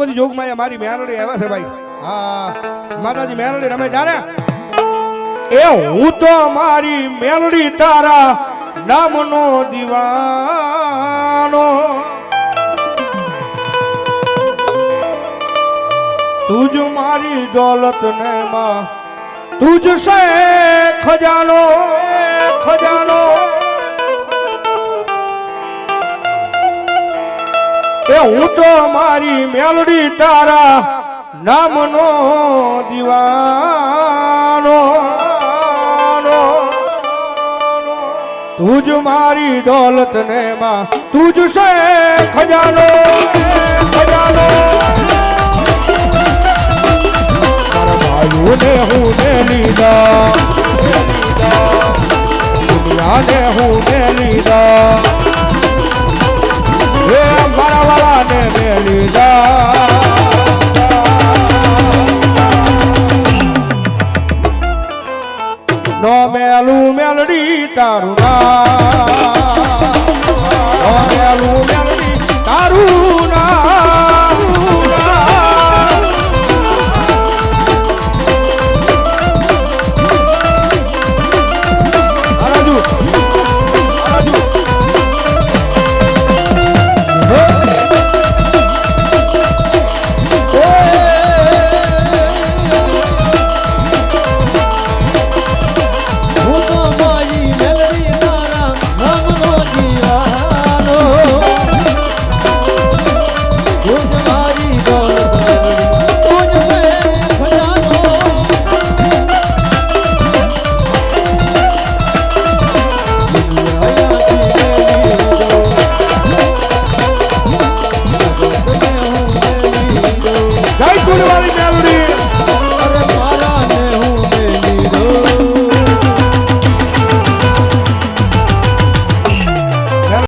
બધી જોગમાં મારી મેરડી આવે છે ભાઈ. હા માતાજી મેરડી રમે જારે એ હું તો મારી મેલડી તારા નામનો દીવાનો તુજ મારી દોલત ને માં તુજ સે ખજાનો ખજાનો એ હું તો મારી મેલડી તારા નામનો દીવાનો તુજ મારી દોલત ને માં તુજ સે ખજાનો ખજાનો ભાઈઓ ને હું ને લીધા દુનિયા ને હું ને લીધા